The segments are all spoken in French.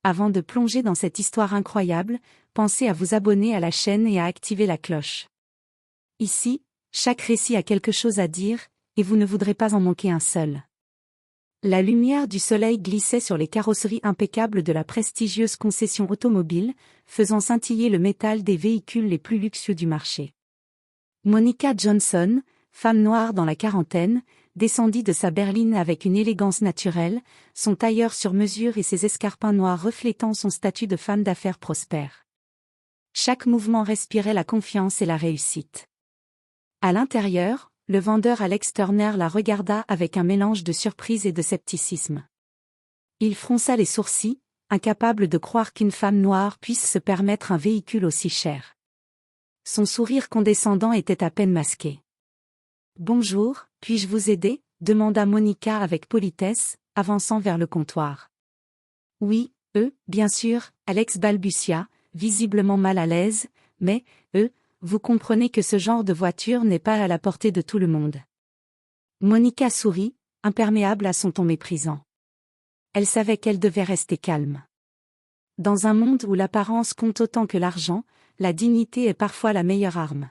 avant de plonger dans cette histoire incroyable, pensez à vous abonner à la chaîne et à activer la cloche. Ici, chaque récit a quelque chose à dire, et vous ne voudrez pas en manquer un seul. La lumière du soleil glissait sur les carrosseries impeccables de la prestigieuse concession automobile, faisant scintiller le métal des véhicules les plus luxueux du marché. Monica Johnson, femme noire dans la quarantaine, descendit de sa berline avec une élégance naturelle, son tailleur sur mesure et ses escarpins noirs reflétant son statut de femme d'affaires prospère. Chaque mouvement respirait la confiance et la réussite. À l'intérieur, le vendeur Alex Turner la regarda avec un mélange de surprise et de scepticisme. Il fronça les sourcils, incapable de croire qu'une femme noire puisse se permettre un véhicule aussi cher. Son sourire condescendant était à peine masqué. « Bonjour, puis-je vous aider ?» demanda Monica avec politesse, avançant vers le comptoir. « Oui, bien sûr, » Alex balbutia, visiblement mal à l'aise, « mais, vous comprenez que ce genre de voiture n'est pas à la portée de tout le monde. » Monica sourit, imperméable à son ton méprisant. Elle savait qu'elle devait rester calme. Dans un monde où l'apparence compte autant que l'argent, la dignité est parfois la meilleure arme.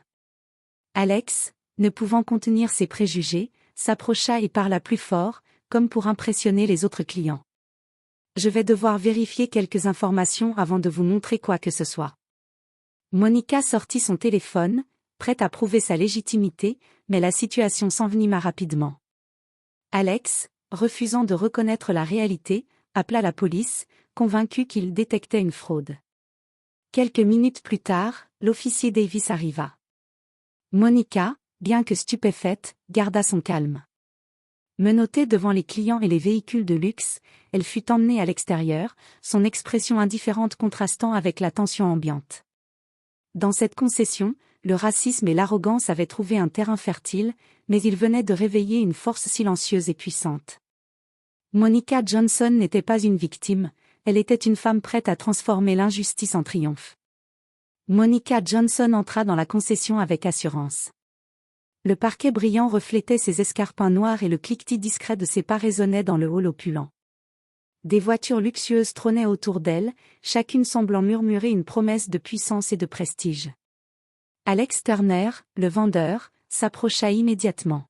Alex, ne pouvant contenir ses préjugés, s'approcha et parla plus fort, comme pour impressionner les autres clients. « Je vais devoir vérifier quelques informations avant de vous montrer quoi que ce soit. » Monica sortit son téléphone, prête à prouver sa légitimité, mais la situation s'envenima rapidement. Alex, refusant de reconnaître la réalité, appela la police, convaincu qu'il détectait une fraude. Quelques minutes plus tard, l'officier Davis arriva. Monica, bien que stupéfaite, garda son calme. Menottée devant les clients et les véhicules de luxe, elle fut emmenée à l'extérieur, son expression indifférente contrastant avec la tension ambiante. Dans cette concession, le racisme et l'arrogance avaient trouvé un terrain fertile, mais ils venaient de réveiller une force silencieuse et puissante. Monica Johnson n'était pas une victime, elle était une femme prête à transformer l'injustice en triomphe. Monica Johnson entra dans la concession avec assurance. Le parquet brillant reflétait ses escarpins noirs et le cliquetis discret de ses pas résonnait dans le hall opulent. Des voitures luxueuses trônaient autour d'elle, chacune semblant murmurer une promesse de puissance et de prestige. Alex Turner, le vendeur, s'approcha immédiatement.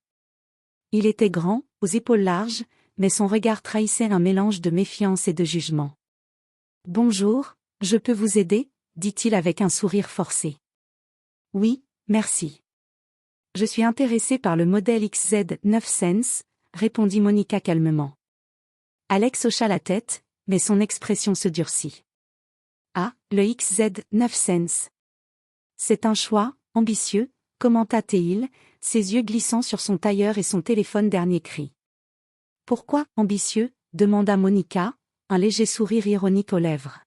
Il était grand, aux épaules larges, mais son regard trahissait un mélange de méfiance et de jugement. « Bonjour, je peux vous aider ?» dit-il avec un sourire forcé. « Oui, merci. Je suis intéressé par le modèle XZ9 Sense, » répondit Monica calmement. Alex hocha la tête, mais son expression se durcit. « Ah, le XZ9 Sense. C'est un choix, ambitieux, » commenta-t-il, ses yeux glissant sur son tailleur et son téléphone dernier cri. « Pourquoi ambitieux ?» demanda Monica, un léger sourire ironique aux lèvres.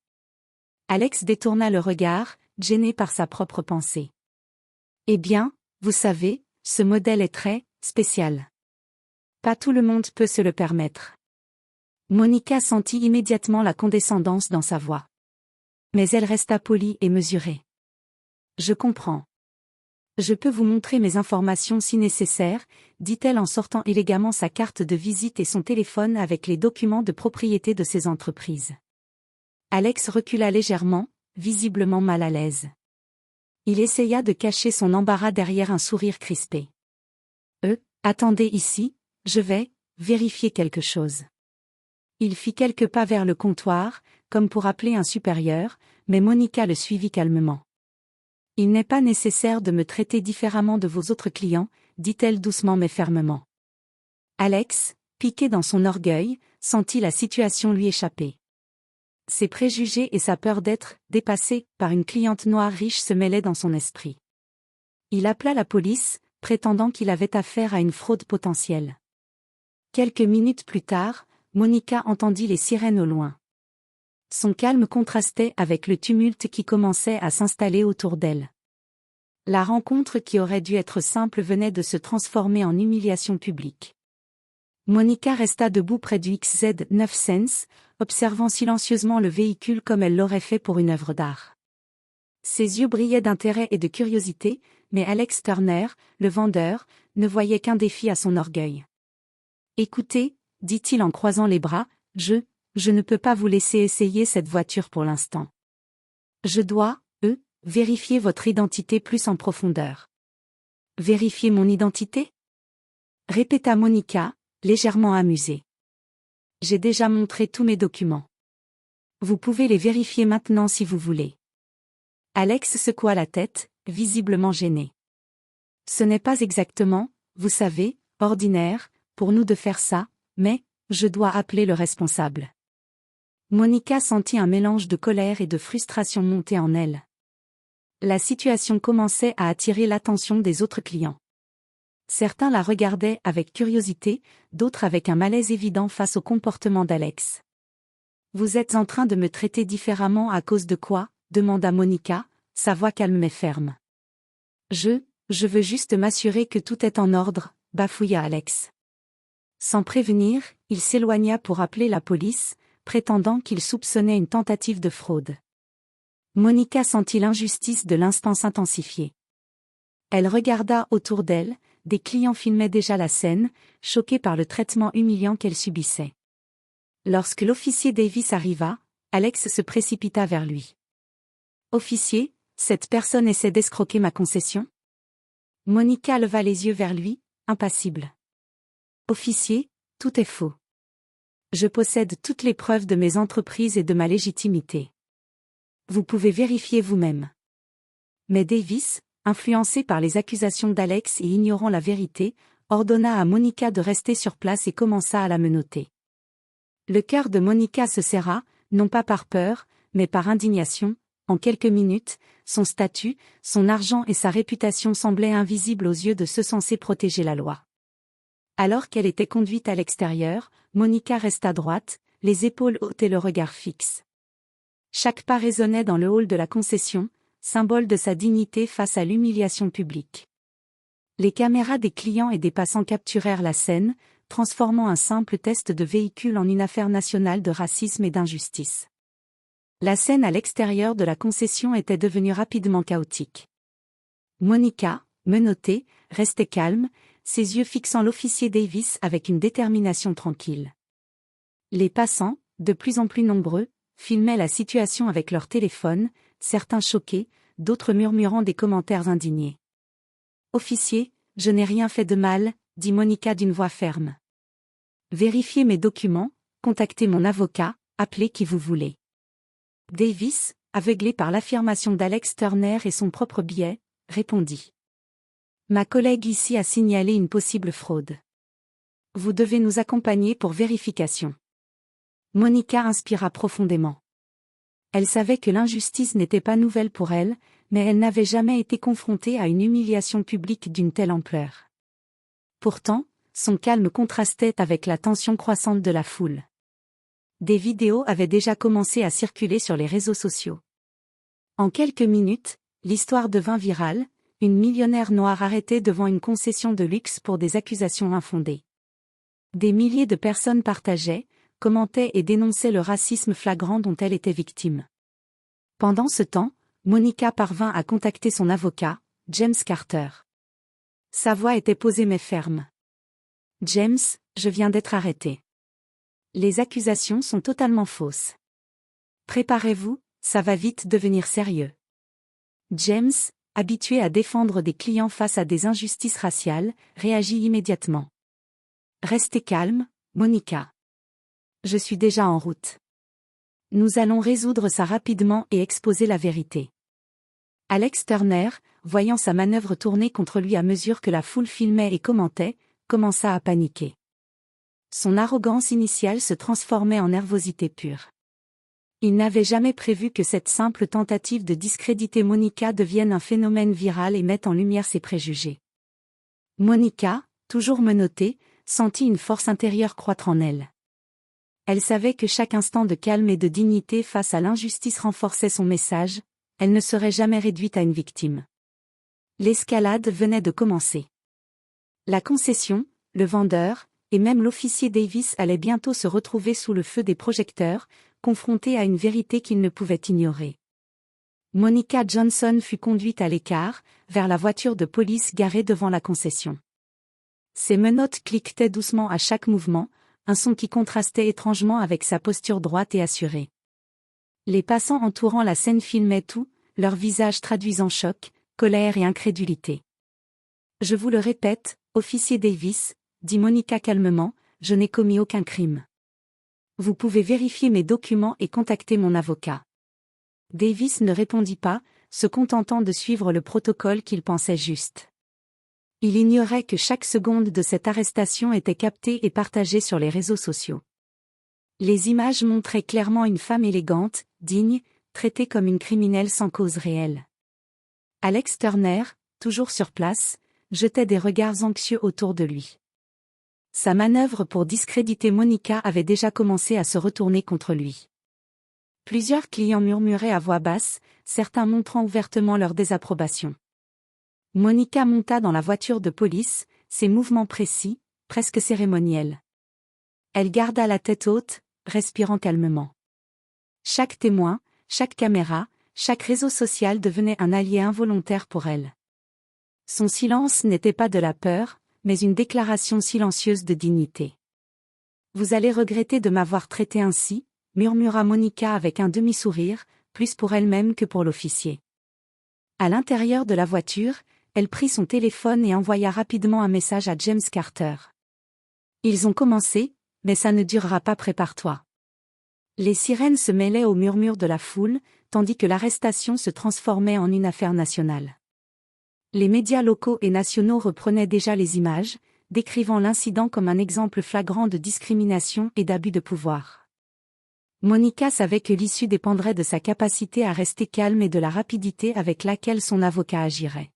Alex détourna le regard, gêné par sa propre pensée. « Eh bien, vous savez, ce modèle est très spécial. Pas tout le monde peut se le permettre. » Monica sentit immédiatement la condescendance dans sa voix. Mais elle resta polie et mesurée. « Je comprends. Je peux vous montrer mes informations si nécessaire, » dit-elle en sortant élégamment sa carte de visite et son téléphone avec les documents de propriété de ses entreprises. Alex recula légèrement, visiblement mal à l'aise. Il essaya de cacher son embarras derrière un sourire crispé. « Attendez ici, je vais vérifier quelque chose. » Il fit quelques pas vers le comptoir, comme pour appeler un supérieur, mais Monica le suivit calmement. « Il n'est pas nécessaire de me traiter différemment de vos autres clients, » dit-elle doucement mais fermement. Alex, piqué dans son orgueil, sentit la situation lui échapper. Ses préjugés et sa peur d'être dépassé par une cliente noire riche se mêlaient dans son esprit. Il appela la police, prétendant qu'il avait affaire à une fraude potentielle. Quelques minutes plus tard, Monica entendit les sirènes au loin. Son calme contrastait avec le tumulte qui commençait à s'installer autour d'elle. La rencontre qui aurait dû être simple venait de se transformer en humiliation publique. Monica resta debout près du XZ9 Sense, observant silencieusement le véhicule comme elle l'aurait fait pour une œuvre d'art. Ses yeux brillaient d'intérêt et de curiosité, mais Alex Turner, le vendeur, ne voyait qu'un défi à son orgueil. « Écoutez, dit-il en croisant les bras, je je ne peux pas vous laisser essayer cette voiture pour l'instant. Je dois, vérifier votre identité plus en profondeur. Vérifier mon identité? Répéta Monica, légèrement amusée. J'ai déjà montré tous mes documents. Vous pouvez les vérifier maintenant si vous voulez. Alex secoua la tête, visiblement gêné. Ce n'est pas exactement, vous savez, ordinaire, pour nous de faire ça, mais, je dois appeler le responsable. Monica sentit un mélange de colère et de frustration monter en elle. La situation commençait à attirer l'attention des autres clients. Certains la regardaient avec curiosité, d'autres avec un malaise évident face au comportement d'Alex. « Vous êtes en train de me traiter différemment à cause de quoi ?» demanda Monica, sa voix calme mais ferme. « Je veux juste m'assurer que tout est en ordre », bafouilla Alex. Sans prévenir, il s'éloigna pour appeler la police, prétendant qu'il soupçonnait une tentative de fraude. Monica sentit l'injustice de l'instant s'intensifier. Elle regarda autour d'elle, des clients filmaient déjà la scène, choqués par le traitement humiliant qu'elle subissait. Lorsque l'officier Davis arriva, Alex se précipita vers lui. « Officier, cette personne essaie d'escroquer ma concession ?» Monica leva les yeux vers lui, impassible. « Officier, tout est faux. Je possède toutes les preuves de mes entreprises et de ma légitimité. Vous pouvez vérifier vous-même. » Mais Davis, influencé par les accusations d'Alex et ignorant la vérité, ordonna à Monica de rester sur place et commença à la menotter. Le cœur de Monica se serra, non pas par peur, mais par indignation. En quelques minutes, son statut, son argent et sa réputation semblaient invisibles aux yeux de ceux censés protéger la loi. Alors qu'elle était conduite à l'extérieur, Monica resta droite, les épaules hautes et le regard fixe. Chaque pas résonnait dans le hall de la concession, symbole de sa dignité face à l'humiliation publique. Les caméras des clients et des passants capturèrent la scène, transformant un simple test de véhicule en une affaire nationale de racisme et d'injustice. La scène à l'extérieur de la concession était devenue rapidement chaotique. Monica, menottée, restait calme, ses yeux fixant l'officier Davis avec une détermination tranquille. Les passants, de plus en plus nombreux, filmaient la situation avec leur téléphone, certains choqués, d'autres murmurant des commentaires indignés. « Officier, je n'ai rien fait de mal », dit Monica d'une voix ferme. « Vérifiez mes documents, contactez mon avocat, appelez qui vous voulez. » Davis, aveuglé par l'affirmation d'Alex Turner et son propre biais, répondit. « Ma collègue ici a signalé une possible fraude. Vous devez nous accompagner pour vérification. » Monica inspira profondément. Elle savait que l'injustice n'était pas nouvelle pour elle, mais elle n'avait jamais été confrontée à une humiliation publique d'une telle ampleur. Pourtant, son calme contrastait avec la tension croissante de la foule. Des vidéos avaient déjà commencé à circuler sur les réseaux sociaux. En quelques minutes, l'histoire devint virale, une millionnaire noire arrêtée devant une concession de luxe pour des accusations infondées. Des milliers de personnes partageaient, commentaient et dénonçaient le racisme flagrant dont elle était victime. Pendant ce temps, Monica parvint à contacter son avocat, James Carter. Sa voix était posée mais ferme. « James, je viens d'être arrêté. Les accusations sont totalement fausses. Préparez-vous, ça va vite devenir sérieux. » James, habitué à défendre des clients face à des injustices raciales, réagit immédiatement. « Restez calme, Monica. Je suis déjà en route. Nous allons résoudre ça rapidement et exposer la vérité. » Alex Turner, voyant sa manœuvre tourner contre lui à mesure que la foule filmait et commentait, commença à paniquer. Son arrogance initiale se transformait en nervosité pure. Il n'avait jamais prévu que cette simple tentative de discréditer Monica devienne un phénomène viral et mette en lumière ses préjugés. Monica, toujours menottée, sentit une force intérieure croître en elle. Elle savait que chaque instant de calme et de dignité face à l'injustice renforçait son message, elle ne serait jamais réduite à une victime. L'escalade venait de commencer. La concession, le vendeur, et même l'officier Davis allaient bientôt se retrouver sous le feu des projecteurs, confrontés à une vérité qu'ils ne pouvaient ignorer. Monica Johnson fut conduite à l'écart, vers la voiture de police garée devant la concession. Ses menottes cliquetaient doucement à chaque mouvement, un son qui contrastait étrangement avec sa posture droite et assurée. Les passants entourant la scène filmaient tout, leurs visages traduisant choc, colère et incrédulité. « Je vous le répète, officier Davis, dit Monica calmement, je n'ai commis aucun crime. Vous pouvez vérifier mes documents et contacter mon avocat. » Davis ne répondit pas, se contentant de suivre le protocole qu'il pensait juste. Il ignorait que chaque seconde de cette arrestation était captée et partagée sur les réseaux sociaux. Les images montraient clairement une femme élégante, digne, traitée comme une criminelle sans cause réelle. Alex Turner, toujours sur place, jetait des regards anxieux autour de lui. Sa manœuvre pour discréditer Monica avait déjà commencé à se retourner contre lui. Plusieurs clients murmuraient à voix basse, certains montrant ouvertement leur désapprobation. Monica monta dans la voiture de police, ses mouvements précis, presque cérémoniels. Elle garda la tête haute, respirant calmement. Chaque témoin, chaque caméra, chaque réseau social devenait un allié involontaire pour elle. Son silence n'était pas de la peur, mais une déclaration silencieuse de dignité. « Vous allez regretter de m'avoir traité ainsi », murmura Monica avec un demi-sourire, plus pour elle-même que pour l'officier. À l'intérieur de la voiture, elle prit son téléphone et envoya rapidement un message à James Carter. « Ils ont commencé, mais ça ne durera pas, prépare-toi. » Les sirènes se mêlaient aux murmures de la foule, tandis que l'arrestation se transformait en une affaire nationale. Les médias locaux et nationaux reprenaient déjà les images, décrivant l'incident comme un exemple flagrant de discrimination et d'abus de pouvoir. Monica savait que l'issue dépendrait de sa capacité à rester calme et de la rapidité avec laquelle son avocat agirait.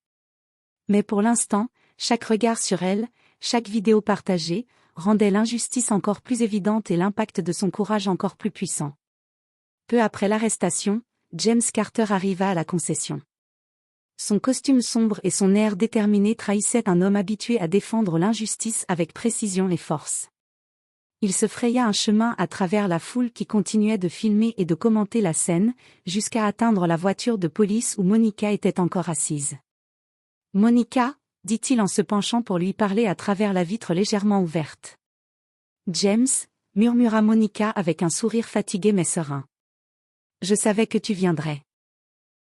Mais pour l'instant, chaque regard sur elle, chaque vidéo partagée, rendait l'injustice encore plus évidente et l'impact de son courage encore plus puissant. Peu après l'arrestation, James Carter arriva à la concession. Son costume sombre et son air déterminé trahissaient un homme habitué à défendre l'injustice avec précision et force. Il se fraya un chemin à travers la foule qui continuait de filmer et de commenter la scène, jusqu'à atteindre la voiture de police où Monica était encore assise. « Monica » dit-il en se penchant pour lui parler à travers la vitre légèrement ouverte. « James » murmura Monica avec un sourire fatigué mais serein. « Je savais que tu viendrais. »«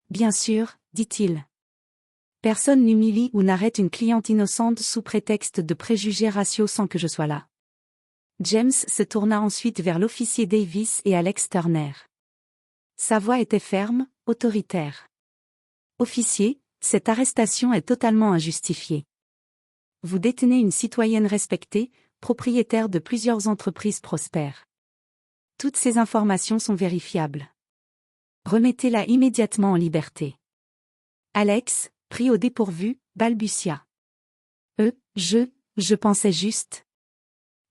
Bien sûr » dit-il. Personne n'humilie ou n'arrête une cliente innocente sous prétexte de préjugés raciaux sans que je sois là. James se tourna ensuite vers l'officier Davis et Alex Turner. Sa voix était ferme, autoritaire. « Officier, cette arrestation est totalement injustifiée. Vous détenez une citoyenne respectée, propriétaire de plusieurs entreprises prospères. Toutes ces informations sont vérifiables. Remettez-la immédiatement en liberté. » Alex, pris au dépourvu, balbutia. « Je pensais juste. »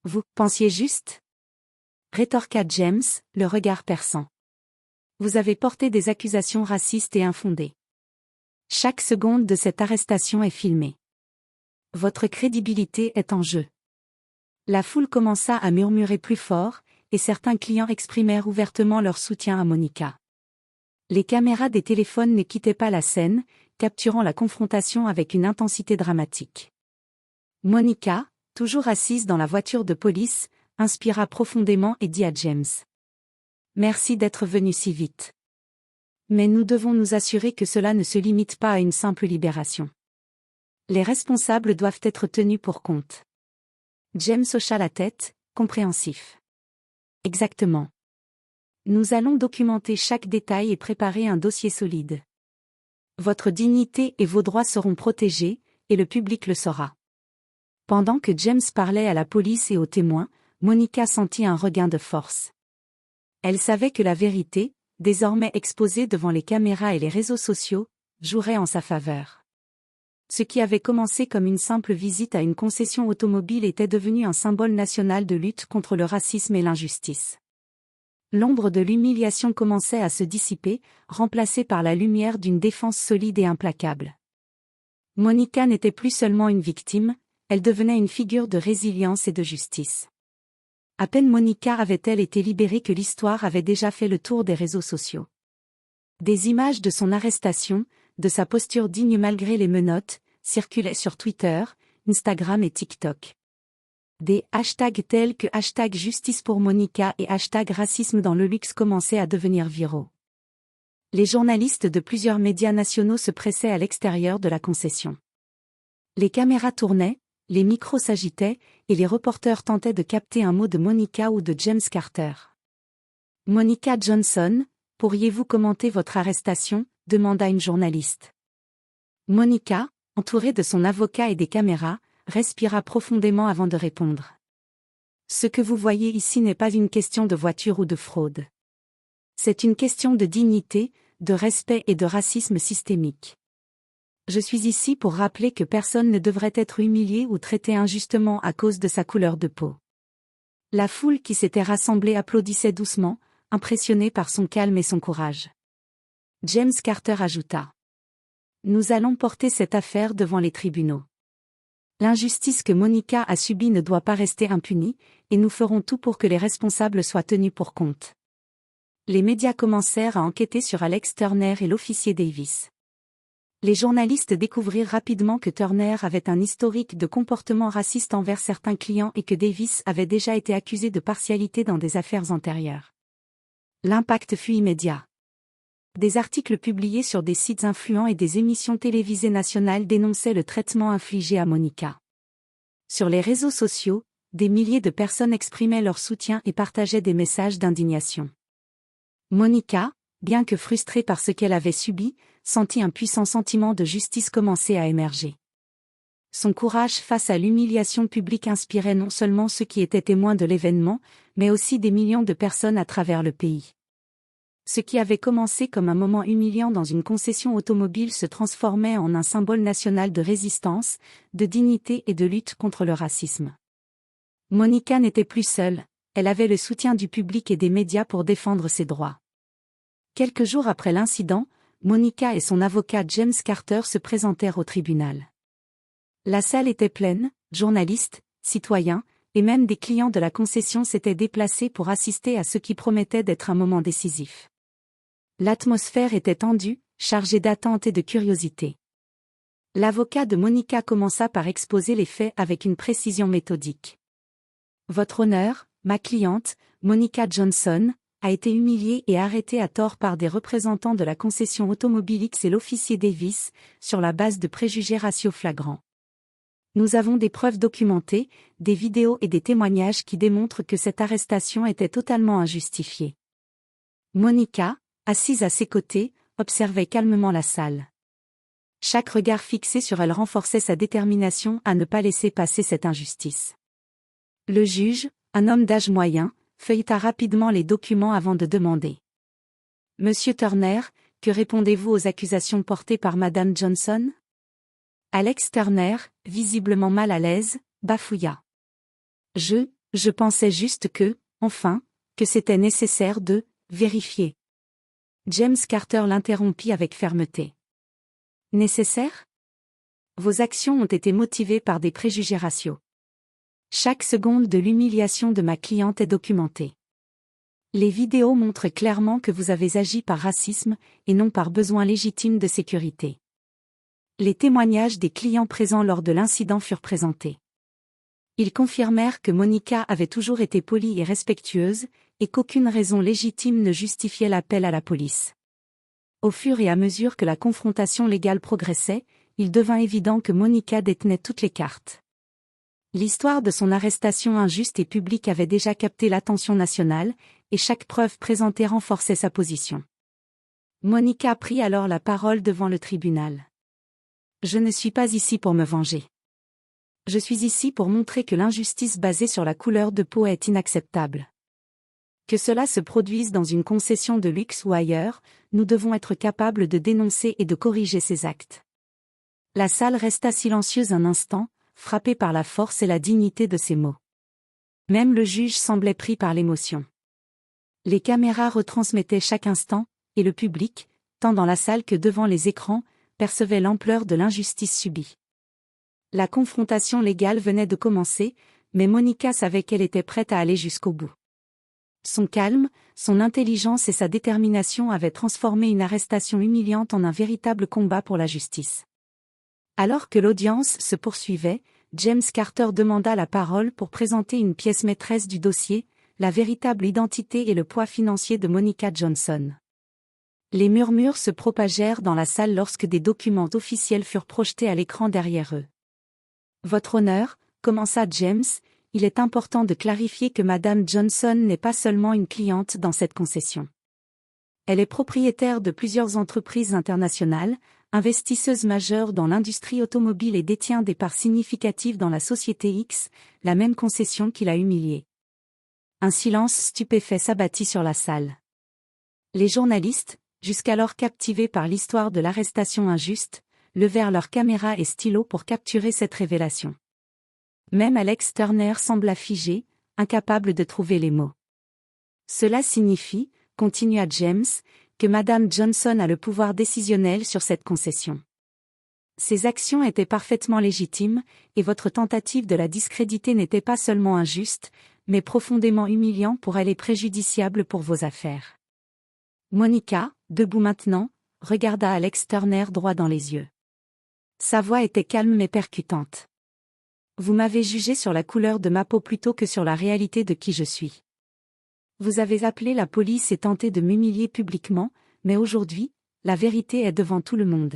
« Vous pensiez juste ?» rétorqua James, le regard perçant. « Vous avez porté des accusations racistes et infondées. Chaque seconde de cette arrestation est filmée. Votre crédibilité est en jeu. » La foule commença à murmurer plus fort, et certains clients exprimèrent ouvertement leur soutien à Monica. Les caméras des téléphones ne quittaient pas la scène, capturant la confrontation avec une intensité dramatique. Monica, toujours assise dans la voiture de police, inspira profondément et dit à James. « Merci d'être venu si vite. Mais nous devons nous assurer que cela ne se limite pas à une simple libération. Les responsables doivent être tenus pour compte. » James hocha la tête, compréhensif. « Exactement. Nous allons documenter chaque détail et préparer un dossier solide. Votre dignité et vos droits seront protégés, et le public le saura. » Pendant que James parlait à la police et aux témoins, Monica sentit un regain de force. Elle savait que la vérité, désormais exposée devant les caméras et les réseaux sociaux, jouerait en sa faveur. Ce qui avait commencé comme une simple visite à une concession automobile était devenu un symbole national de lutte contre le racisme et l'injustice. L'ombre de l'humiliation commençait à se dissiper, remplacée par la lumière d'une défense solide et implacable. Monica n'était plus seulement une victime, elle devenait une figure de résilience et de justice. À peine Monica avait-elle été libérée que l'histoire avait déjà fait le tour des réseaux sociaux. Des images de son arrestation, de sa posture digne malgré les menottes, circulaient sur Twitter, Instagram et TikTok. Des hashtags tels que hashtag justice pour Monica et hashtag racisme dans le luxe commençaient à devenir viraux. Les journalistes de plusieurs médias nationaux se pressaient à l'extérieur de la concession. Les caméras tournaient, les micros s'agitaient, et les reporters tentaient de capter un mot de Monica ou de James Carter. Monica Johnson, pourriez-vous commenter votre arrestation ? Demanda une journaliste. Monica, entourée de son avocat et des caméras, respira profondément avant de répondre. Ce que vous voyez ici n'est pas une question de voiture ou de fraude. C'est une question de dignité, de respect et de racisme systémique. Je suis ici pour rappeler que personne ne devrait être humilié ou traité injustement à cause de sa couleur de peau. La foule qui s'était rassemblée applaudissait doucement, impressionnée par son calme et son courage. James Carter ajouta. Nous allons porter cette affaire devant les tribunaux. L'injustice que Monica a subie ne doit pas rester impunie, et nous ferons tout pour que les responsables soient tenus pour compte. Les médias commencèrent à enquêter sur Alex Turner et l'officier Davis. Les journalistes découvrirent rapidement que Turner avait un historique de comportement raciste envers certains clients et que Davis avait déjà été accusé de partialité dans des affaires antérieures. L'impact fut immédiat. Des articles publiés sur des sites influents et des émissions télévisées nationales dénonçaient le traitement infligé à Monica. Sur les réseaux sociaux, des milliers de personnes exprimaient leur soutien et partageaient des messages d'indignation. Monica, bien que frustrée par ce qu'elle avait subi, sentit un puissant sentiment de justice commencer à émerger. Son courage face à l'humiliation publique inspirait non seulement ceux qui étaient témoins de l'événement, mais aussi des millions de personnes à travers le pays. Ce qui avait commencé comme un moment humiliant dans une concession automobile se transformait en un symbole national de résistance, de dignité et de lutte contre le racisme. Monica n'était plus seule, elle avait le soutien du public et des médias pour défendre ses droits. Quelques jours après l'incident, Monica et son avocat James Carter se présentèrent au tribunal. La salle était pleine, journalistes, citoyens, et même des clients de la concession s'étaient déplacés pour assister à ce qui promettait d'être un moment décisif. L'atmosphère était tendue, chargée d'attente et de curiosité. L'avocat de Monica commença par exposer les faits avec une précision méthodique. Votre honneur, ma cliente, Monica Johnson, a été humiliée et arrêtée à tort par des représentants de la concession automobile X et l'officier Davis, sur la base de préjugés raciaux flagrants. Nous avons des preuves documentées, des vidéos et des témoignages qui démontrent que cette arrestation était totalement injustifiée. Monica, assise à ses côtés, observait calmement la salle. Chaque regard fixé sur elle renforçait sa détermination à ne pas laisser passer cette injustice. Le juge, un homme d'âge moyen, feuilleta rapidement les documents avant de demander. « Monsieur Turner, que répondez-vous aux accusations portées par Madame Johnson ?» Alex Turner, visiblement mal à l'aise, bafouilla. « Je pensais juste que, enfin, que c'était nécessaire de vérifier. » James Carter l'interrompit avec fermeté. « Nécessaire ? Vos actions ont été motivées par des préjugés raciaux. Chaque seconde de l'humiliation de ma cliente est documentée. Les vidéos montrent clairement que vous avez agi par racisme et non par besoin légitime de sécurité. Les témoignages des clients présents lors de l'incident furent présentés. Ils confirmèrent que Monica avait toujours été polie et respectueuse, et qu'aucune raison légitime ne justifiait l'appel à la police. Au fur et à mesure que la confrontation légale progressait, il devint évident que Monica détenait toutes les cartes. L'histoire de son arrestation injuste et publique avait déjà capté l'attention nationale, et chaque preuve présentée renforçait sa position. Monica prit alors la parole devant le tribunal. « Je ne suis pas ici pour me venger. Je suis ici pour montrer que l'injustice basée sur la couleur de peau est inacceptable. Que cela se produise dans une concession de luxe ou ailleurs, nous devons être capables de dénoncer et de corriger ces actes. » La salle resta silencieuse un instant, frappée par la force et la dignité de ces mots. Même le juge semblait pris par l'émotion. Les caméras retransmettaient chaque instant, et le public, tant dans la salle que devant les écrans, percevait l'ampleur de l'injustice subie. La confrontation légale venait de commencer, mais Monica savait qu'elle était prête à aller jusqu'au bout. Son calme, son intelligence et sa détermination avaient transformé une arrestation humiliante en un véritable combat pour la justice. Alors que l'audience se poursuivait, James Carter demanda la parole pour présenter une pièce maîtresse du dossier, la véritable identité et le poids financier de Monica Johnson. Les murmures se propagèrent dans la salle lorsque des documents officiels furent projetés à l'écran derrière eux. « Votre honneur », commença James, « il est important de clarifier que Madame Johnson n'est pas seulement une cliente dans cette concession. Elle est propriétaire de plusieurs entreprises internationales, investisseuse majeure dans l'industrie automobile et détient des parts significatives dans la société X, la même concession qui l'a humiliée. » Un silence stupéfait s'abattit sur la salle. Les journalistes, jusqu'alors captivés par l'histoire de l'arrestation injuste, levèrent leurs caméras et stylos pour capturer cette révélation. Même Alex Turner sembla figé, incapable de trouver les mots. « Cela signifie, » continua James, « que Madame Johnson a le pouvoir décisionnel sur cette concession. Ses actions étaient parfaitement légitimes, et votre tentative de la discréditer n'était pas seulement injuste, mais profondément humiliant pour elle et préjudiciable pour vos affaires. » Monica, debout maintenant, regarda Alex Turner droit dans les yeux. Sa voix était calme mais percutante. « Vous m'avez jugé sur la couleur de ma peau plutôt que sur la réalité de qui je suis. Vous avez appelé la police et tenté de m'humilier publiquement, mais aujourd'hui, la vérité est devant tout le monde. »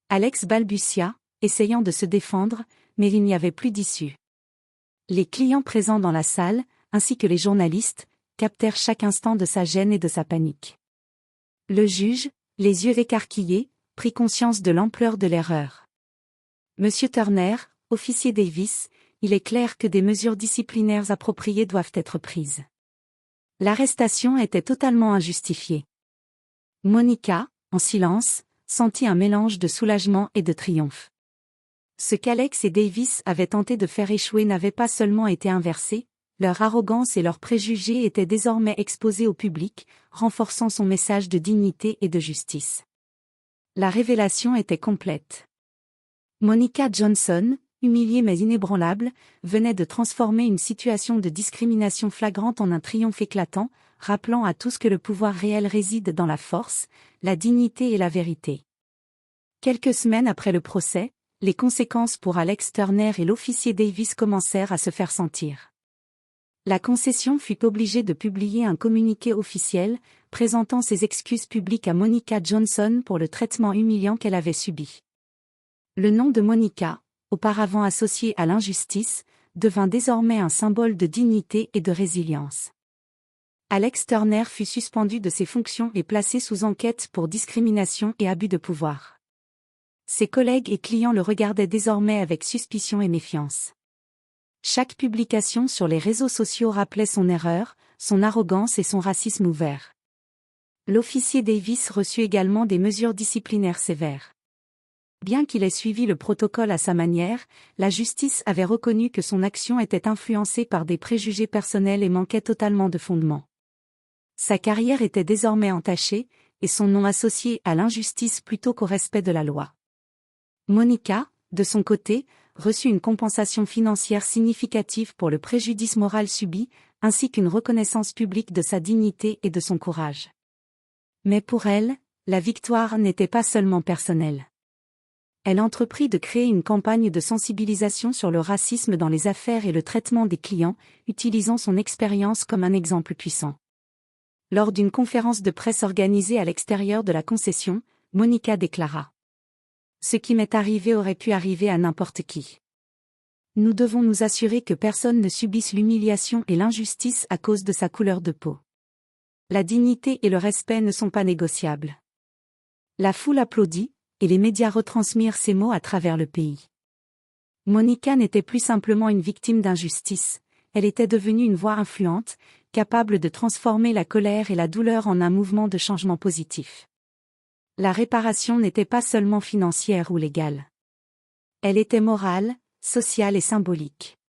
Alex balbutia, essayant de se défendre, mais il n'y avait plus d'issue. Les clients présents dans la salle, ainsi que les journalistes, captèrent chaque instant de sa gêne et de sa panique. Le juge, les yeux écarquillés, prit conscience de l'ampleur de l'erreur. « Monsieur Turner, officier Davis, il est clair que des mesures disciplinaires appropriées doivent être prises. L'arrestation était totalement injustifiée. » Monica, en silence, sentit un mélange de soulagement et de triomphe. Ce qu'Alex et Davis avaient tenté de faire échouer n'avait pas seulement été inversé, leur arrogance et leurs préjugés étaient désormais exposés au public, renforçant son message de dignité et de justice. La révélation était complète. Monica Johnson, humiliée mais inébranlable, venait de transformer une situation de discrimination flagrante en un triomphe éclatant, rappelant à tous que le pouvoir réel réside dans la force, la dignité et la vérité. Quelques semaines après le procès, les conséquences pour Alex Turner et l'officier Davis commencèrent à se faire sentir. La concession fut obligée de publier un communiqué officiel, présentant ses excuses publiques à Monica Johnson pour le traitement humiliant qu'elle avait subi. Le nom de Monica, auparavant associé à l'injustice, devint désormais un symbole de dignité et de résilience. Alex Turner fut suspendu de ses fonctions et placé sous enquête pour discrimination et abus de pouvoir. Ses collègues et clients le regardaient désormais avec suspicion et méfiance. Chaque publication sur les réseaux sociaux rappelait son erreur, son arrogance et son racisme ouvert. L'officier Davis reçut également des mesures disciplinaires sévères. Bien qu'il ait suivi le protocole à sa manière, la justice avait reconnu que son action était influencée par des préjugés personnels et manquait totalement de fondement. Sa carrière était désormais entachée, et son nom associé à l'injustice plutôt qu'au respect de la loi. Monica, de son côté, reçut une compensation financière significative pour le préjudice moral subi, ainsi qu'une reconnaissance publique de sa dignité et de son courage. Mais pour elle, la victoire n'était pas seulement personnelle. Elle entreprit de créer une campagne de sensibilisation sur le racisme dans les affaires et le traitement des clients, utilisant son expérience comme un exemple puissant. Lors d'une conférence de presse organisée à l'extérieur de la concession, Monica déclara: « Ce qui m'est arrivé aurait pu arriver à n'importe qui. Nous devons nous assurer que personne ne subisse l'humiliation et l'injustice à cause de sa couleur de peau. La dignité et le respect ne sont pas négociables. » La foule applaudit, et les médias retransmirent ces mots à travers le pays. Monica n'était plus simplement une victime d'injustice, elle était devenue une voix influente, capable de transformer la colère et la douleur en un mouvement de changement positif. La réparation n'était pas seulement financière ou légale. Elle était morale, sociale et symbolique.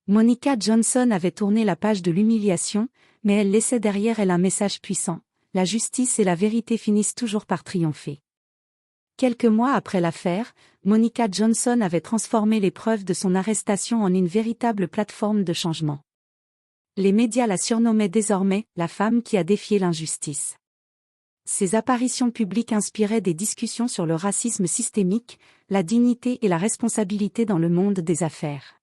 Monica Johnson avait tourné la page de l'humiliation, mais elle laissait derrière elle un message puissant: la justice et la vérité finissent toujours par triompher. Quelques mois après l'affaire, Monica Johnson avait transformé les preuves de son arrestation en une véritable plateforme de changement. Les médias la surnommaient désormais « la femme qui a défié l'injustice ». Ses apparitions publiques inspiraient des discussions sur le racisme systémique, la dignité et la responsabilité dans le monde des affaires.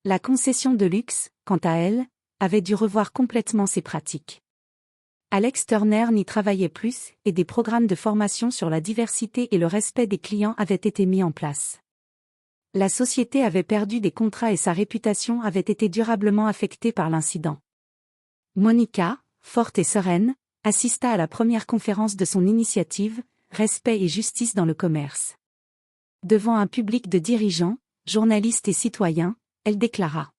La concession de luxe, quant à elle, avait dû revoir complètement ses pratiques. Alex Turner n'y travaillait plus, et des programmes de formation sur la diversité et le respect des clients avaient été mis en place. La société avait perdu des contrats et sa réputation avait été durablement affectée par l'incident. Monica, forte et sereine, assista à la première conférence de son initiative, Respect et justice dans le commerce. Devant un public de dirigeants, journalistes et citoyens, elle déclara: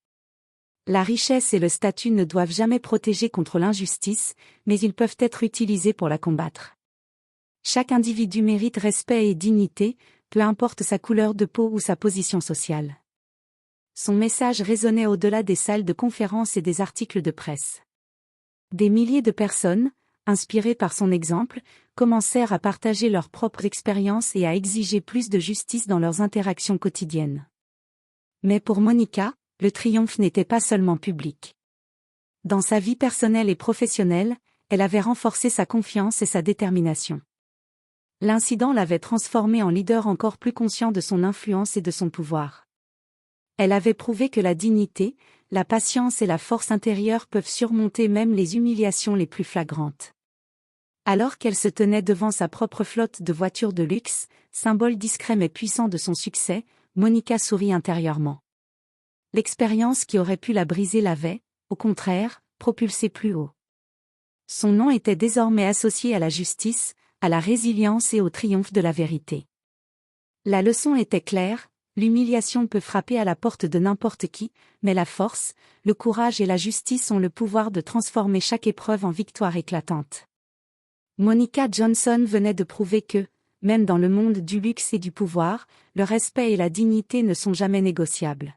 La richesse et le statut ne doivent jamais protéger contre l'injustice, mais ils peuvent être utilisés pour la combattre. Chaque individu mérite respect et dignité, peu importe sa couleur de peau ou sa position sociale. Son message résonnait au-delà des salles de conférences et des articles de presse. Des milliers de personnes, inspirées par son exemple, commencèrent à partager leurs propres expériences et à exiger plus de justice dans leurs interactions quotidiennes. Mais pour Monica, le triomphe n'était pas seulement public. Dans sa vie personnelle et professionnelle, elle avait renforcé sa confiance et sa détermination. L'incident l'avait transformée en leader encore plus conscient de son influence et de son pouvoir. Elle avait prouvé que la dignité, la patience et la force intérieure peuvent surmonter même les humiliations les plus flagrantes. Alors qu'elle se tenait devant sa propre flotte de voitures de luxe, symbole discret mais puissant de son succès, Monica sourit intérieurement. L'expérience qui aurait pu la briser l'avait, au contraire, propulsée plus haut. Son nom était désormais associé à la justice, à la résilience et au triomphe de la vérité. La leçon était claire: l'humiliation peut frapper à la porte de n'importe qui, mais la force, le courage et la justice ont le pouvoir de transformer chaque épreuve en victoire éclatante. Monica Johnson venait de prouver que, même dans le monde du luxe et du pouvoir, le respect et la dignité ne sont jamais négociables.